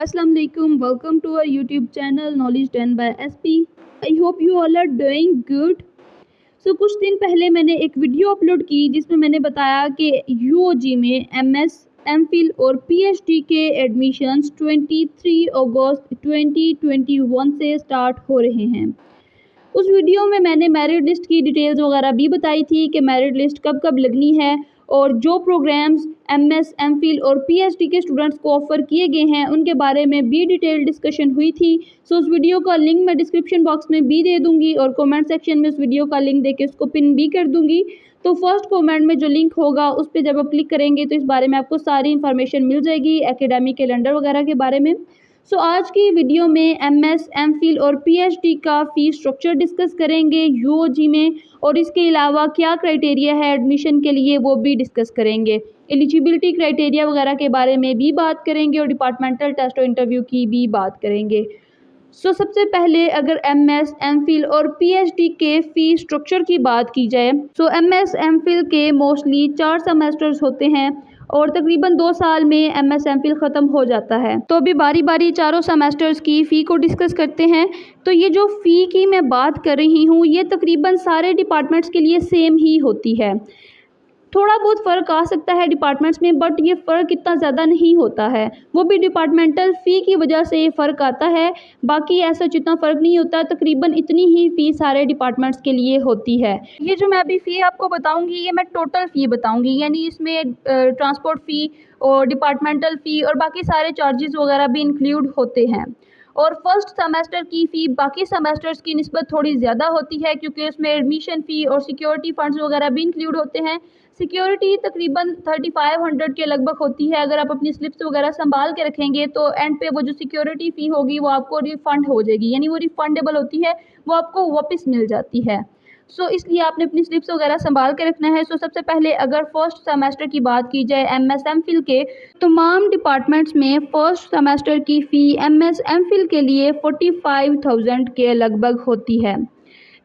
Assalamu alaikum. Welcome to our YouTube channel Knowledge 10 by SP. I hope you all are doing good. कुछ दिन पहले मैंने एक video upload की जिसमें मैंने बताया कि यूओजी में MS, MPhil और PhD के एडमिशन्स 23 अगस्त 2021 से स्टार्ट हो रहे हैं। उस वीडियो में मैंने मेरिट लिस्ट की डिटेल्स वगैरह भी बताई थी कि मेरिट लिस्ट कब कब लगनी है और जो प्रोग्राम्स MS, MPhil और PhD के स्टूडेंट्स को ऑफ़र किए गए हैं उनके बारे में भी डिटेल डिस्कशन हुई थी। उस वीडियो का लिंक मैं डिस्क्रिप्शन बॉक्स में भी दे दूंगी और कमेंट सेक्शन में उस वीडियो का लिंक देके उसको पिन भी कर दूंगी। तो फर्स्ट कमेंट में जो लिंक होगा उस पर जब आप क्लिक करेंगे तो इस बारे में आपको सारी इन्फॉर्मेशन मिल जाएगी एकेडमिक कैलेंडर वगैरह के बारे में। आज की वीडियो में MS, MPhil और PhD का फ़ी स्ट्रक्चर डिस्कस करेंगे यूओजी में और इसके अलावा क्या क्राइटेरिया है एडमिशन के लिए वो भी डिस्कस करेंगे। एलिजिबिलिटी क्राइटेरिया वगैरह के बारे में भी बात करेंगे और डिपार्टमेंटल टेस्ट और इंटरव्यू की भी बात करेंगे। सबसे पहले अगर MS, MPhil और PhD के फ़ी स्ट्रक्चर की बात की जाए MS, MPhil के मोस्टली 4 सेमेस्टर्स होते हैं और तकरीबन 2 साल में MS, MPhil ख़त्म हो जाता है। तो अभी बारी बारी चारों सेमेस्टर्स की फ़ी को डिस्कस करते हैं। तो ये जो फ़ी की मैं बात कर रही हूँ ये तकरीबन सारे डिपार्टमेंट्स के लिए सेम ही होती है। थोड़ा बहुत फ़र्क आ सकता है डिपार्टमेंट्स में बट ये फ़र्क इतना ज़्यादा नहीं होता है, वो भी डिपार्टमेंटल फ़ी की वजह से ये फ़र्क आता है। बाकी ऐसा जितना फ़र्क नहीं होता, तकरीबन इतनी ही फ़ी सारे डिपार्टमेंट्स के लिए होती है। ये जो मैं अभी फ़ी आपको बताऊंगी ये मैं टोटल फ़ी बताऊंगी, यानी इसमें ट्रांसपोर्ट फ़ी और डिपार्टमेंटल फ़ी और बाकी सारे चार्जेस वगैरह भी इंक्लूड होते हैं। और फर्स्ट सेमेस्टर की फ़ी बाकी सेमेस्टर्स की निस्बत थोड़ी ज़्यादा होती है क्योंकि उसमें एडमिशन फ़ी और सिक्योरिटी फ़ंड्स वगैरह भी इंक्लूड होते हैं। सिक्योरिटी तकरीबन 3500 के लगभग होती है। अगर आप अपनी स्लिप्स वगैरह संभाल के रखेंगे तो एंड पे वो जो सिक्योरिटी फ़ी होगी वो आपको रिफ़ंड हो जाएगी, यानी वो रिफ़ंडेबल होती है, वो आपको वापस मिल जाती है। इसलिए आपने अपनी स्लिप्स वगैरह संभाल के रखना है। सबसे पहले अगर फर्स्ट सेमेस्टर की बात की जाए MS, MPhil के तमाम डिपार्टमेंट्स में फ़र्स्ट सेमेस्टर की फ़ी MS, MPhil के लिए 45,000 के लगभग होती है।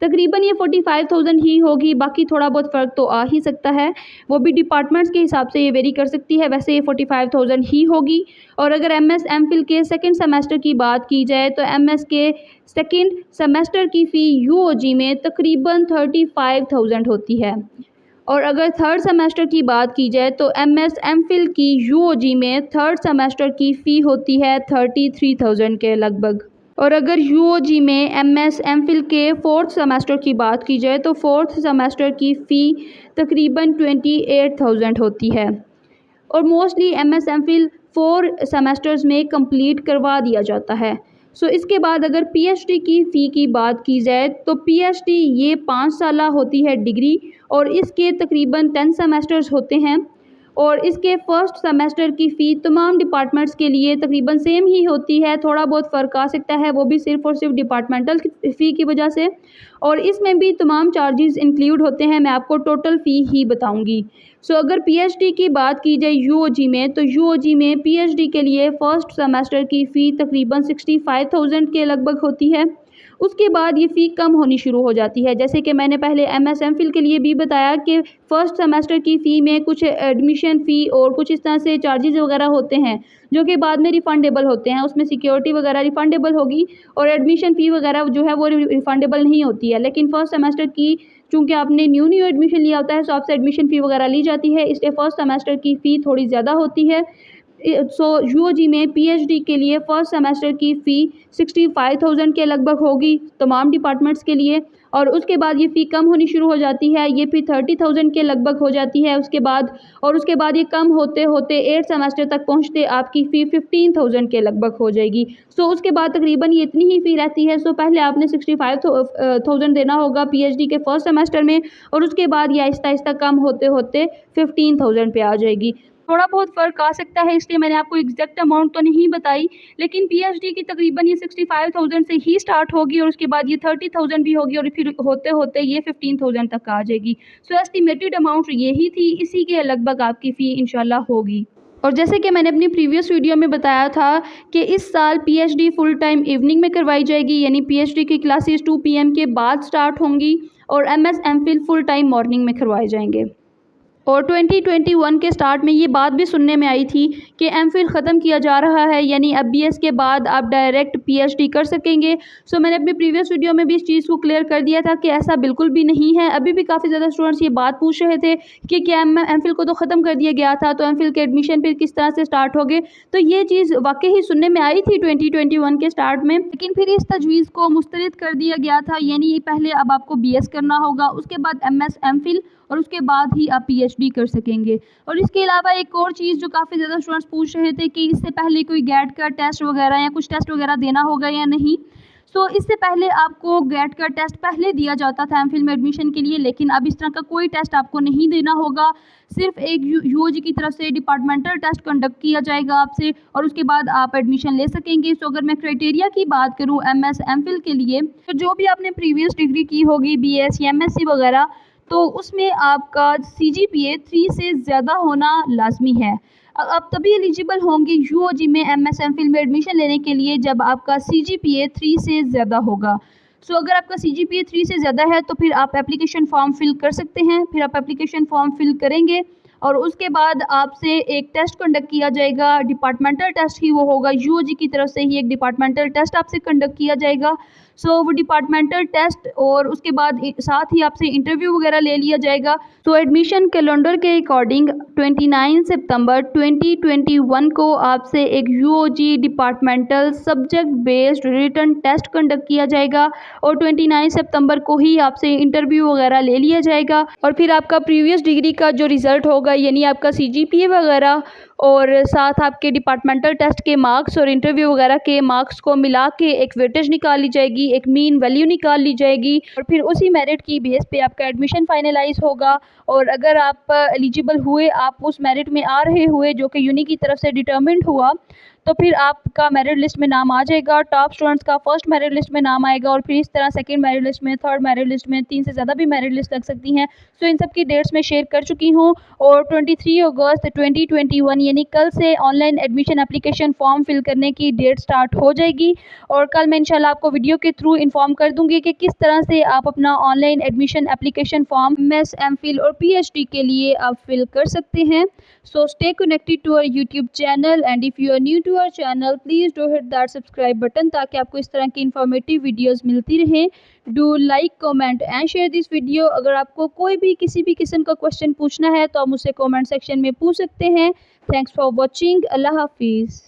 तकरीबन ये 45,000 ही होगी, बाकी थोड़ा बहुत फ़र्क तो आ ही सकता है, वो भी डिपार्टमेंट्स के हिसाब से ये वेरी कर सकती है। वैसे ये 45,000 ही होगी। और अगर MS, MPhil के सेकंड सेमेस्टर की बात की जाए तो MS के सेकंड सेमेस्टर की फ़ी यूओजी में तकरीबन 35,000 होती है। और अगर थर्ड सेमेस्टर की बात की जाए तो MS, MPhil की यूओजी में थर्ड सेमेस्टर की फ़ी होती है 33,000 के लगभग। और अगर यूओजी में MS, MPhil के फोर्थ सेमेस्टर की बात की जाए तो फोर्थ सेमेस्टर की फ़ी तकरीबन 28,000 होती है। और मोस्टली MS, MPhil 4 सेमेस्टर्स में कंप्लीट करवा दिया जाता है। इसके बाद अगर PhD की फ़ी की बात की जाए तो PhD ये 5 साला होती है डिग्री और इसके तकरीबन 10 सेमेस्टर्स होते हैं। और इसके फर्स्ट सेमेस्टर की फ़ी तमाम डिपार्टमेंट्स के लिए तकरीबन सेम ही होती है, थोड़ा बहुत फ़र्क आ सकता है, वो भी सिर्फ़ और सिर्फ डिपार्टमेंटल फ़ी की वजह से। और इसमें भी तमाम चार्जेस इंक्लूड होते हैं, मैं आपको टोटल फ़ी ही बताऊंगी। अगर PhD की बात की जाए यूओजी में तो यूओजी में PhD के लिए फ़र्स्ट सेमेस्टर की फ़ी तकरीबन 65,000 के लगभग होती है। उसके बाद ये फ़ी कम होनी शुरू हो जाती है, जैसे कि मैंने पहले MS, MPhil के लिए भी बताया कि फ़र्स्ट सेमेस्टर की फ़ी में कुछ एडमिशन फ़ी और कुछ इस तरह से चार्जेस वगैरह होते हैं जो कि बाद में रिफ़ंडेबल होते हैं। उसमें सिक्योरिटी वगैरह रिफ़ंडेबल होगी और एडमिशन फ़ी वगैरह जो है वो रिफ़ंडेबल नहीं होती है। लेकिन फ़र्स्ट सेमेस्टर की चूँकि आपने न्यू एडमिशन लिया होता है आपसे एडमिशन फ़ी वगैरह ली जाती है, इसलिए फ़र्स्ट सेमेस्टर की फ़ी थोड़ी ज़्यादा होती है। यूओजी में PhD के लिए फ़र्स्ट सेमेस्टर की फ़ी 65,000 के लगभग होगी तमाम डिपार्टमेंट्स के लिए। और उसके बाद ये फ़ी कम होनी शुरू हो जाती है, ये फ़ी 30,000 के लगभग हो जाती है उसके बाद। और उसके बाद ये कम होते होते 8 सेमेस्टर तक पहुँचते आपकी फ़ी 15,000 के लगभग हो जाएगी। उसके बाद तकरीबन ये इतनी ही फ़ी रहती है। पहले आपने 65,000 देना होगा PhD के फर्स्ट सेमेस्टर में और उसके बाद ये आहिस्ता आहिस्ता कम होते होते 15,000 पे आ जाएगी। थोड़ा बहुत फ़र्क आ सकता है, इसलिए मैंने आपको एग्जैक्ट अमाउंट तो नहीं बताई, लेकिन PhD की तकरीबन ये 65,000 से ही स्टार्ट होगी और उसके बाद ये 30,000 भी होगी और फिर होते होते ये 15,000 तक आ जाएगी। एस्टिमेटेड अमाउंट यही थी, इसी के लगभग आपकी फ़ी इंशाल्लाह होगी। और जैसे कि मैंने अपनी प्रीवियस वीडियो में बताया था कि इस साल PhD फुल टाइम इवनिंग में करवाई जाएगी, यानी PhD की क्लासेस 2 PM के बाद स्टार्ट होंगी और MS, MPhil full time morning में करवाए जाएंगे। और 2021 के स्टार्ट में ये बात भी सुनने में आई थी कि एमफिल ख़त्म किया जा रहा है, यानी अब बीएस के बाद आप डायरेक्ट पीएचडी कर सकेंगे। सो मैंने अपनी प्रीवियस वीडियो में भी इस चीज़ को क्लियर कर दिया था कि ऐसा बिल्कुल भी नहीं है। अभी भी काफ़ी ज़्यादा स्टूडेंट्स ये बात पूछ रहे थे कि क्या एमफिल को तो ख़त्म कर दिया गया था, तो एमफिल के एडमिशन फिर किस तरह से स्टार्ट हो गए। तो ये चीज़ वाकई ही सुनने में आई थी 2021 के स्टार्ट में, लेकिन फिर इस तजवीज़ को मुस्तरद कर दिया गया था, यानी पहले अब आपको बीएस करना होगा, उसके बाद एमएस एमफिल और उसके बाद ही आप पीएचडी कर सकेंगे। और इसके अलावा एक और चीज़ जो काफ़ी ज़्यादा स्टूडेंट्स पूछ रहे थे कि इससे पहले कोई गेट का टेस्ट वगैरह या कुछ टेस्ट वगैरह देना होगा या नहीं। सो इससे पहले आपको गेट का टेस्ट पहले दिया जाता था एमफिल में एडमिशन के लिए, लेकिन अब इस तरह का कोई टेस्ट आपको नहीं देना होगा। सिर्फ एक यूओजी की तरफ से डिपार्टमेंटल टेस्ट कंडक्ट किया जाएगा आपसे और उसके बाद आप एडमिशन ले सकेंगे। सो अगर मैं क्राइटेरिया की बात करूँ एमएस एमफिल के लिए, तो जो भी आपने प्रीवियस डिग्री की होगी बीएस या एमएससी वगैरह, तो उसमें आपका सीजीपीए 3 से ज़्यादा होना लाजमी है। आप तभी एलिजिबल होंगे यूओजी में एमएस एमफिल में एडमिशन लेने के लिए जब आपका सीजीपीए 3 से ज़्यादा होगा। सो अगर आपका सीजीपीए 3 से ज़्यादा है तो फिर आप एप्लीकेशन फॉर्म फिल कर सकते हैं। फिर आप एप्लीकेशन फॉर्म फिल करेंगे और उसके बाद आपसे एक टेस्ट कंडक्ट किया जाएगा, डिपार्टमेंटल टेस्ट ही वो होगा, यूओजी की तरफ से ही एक डिपार्टमेंटल टेस्ट आपसे कंडक्ट किया जाएगा। सो वो डिपार्टमेंटल टेस्ट और उसके बाद साथ ही आपसे इंटरव्यू वगैरह ले लिया जाएगा। तो एडमिशन कैलेंडर के अकॉर्डिंग 29 सितंबर 2021 को आपसे एक UOG departmental subject based written test conduct किया जाएगा और 29 सितंबर को ही आपसे इंटरव्यू वगैरह ले लिया जाएगा। और फिर आपका प्रीवियस डिग्री का जो रिज़ल्ट होगा, यानी आपका सीजीपीए वगैरह और साथ आपके डिपार्टमेंटल टेस्ट के मार्क्स और इंटरव्यू वगैरह के मार्क्स को मिला के एक वेटेज निकाल ली जाएगी, एक मीन वैल्यू निकाल ली जाएगी और फिर उसी मेरिट की बेस पे आपका एडमिशन फाइनलाइज होगा। और अगर आप एलिजिबल हुए, आप उस मेरिट में आ रहे हुए जो कि यूनी की तरफ से डिटर्मिंड हुआ, तो फिर आपका मेरिट लिस्ट में नाम आ जाएगा। टॉप स्टूडेंट्स का फर्स्ट मेरिट लिस्ट में नाम आएगा और फिर इस तरह सेकंड मेरिट लिस्ट में, थर्ड मेरिट लिस्ट में, 3 से ज़्यादा भी मेरिट लिस्ट लग सकती हैं। सो इन सब की डेट्स मैं शेयर कर चुकी हूँ और 23 अगस्त 2021 यानी कल से online admission application form fill करने की डेट स्टार्ट हो जाएगी। और कल मैं इंशाल्लाह आपको वीडियो के थ्रू इन्फॉर्म कर दूंगी कि किस तरह से आप अपना online admission application form MS MPhil और पीएचडी के लिए आप फिल कर सकते हैं। So stay connected to our YouTube channel and if you are new to our channel please do hit that subscribe button ताकि आपको इस तरह की इन्फॉर्मेटिव वीडियोस मिलती रहें। Do like, comment and share this video. अगर आपको कोई भी किसी भी किस्म का क्वेश्चन पूछना है तो आप मुझसे कमेंट सेक्शन में पूछ सकते हैं। Thanks for watching. अल्लाह हाफिज़।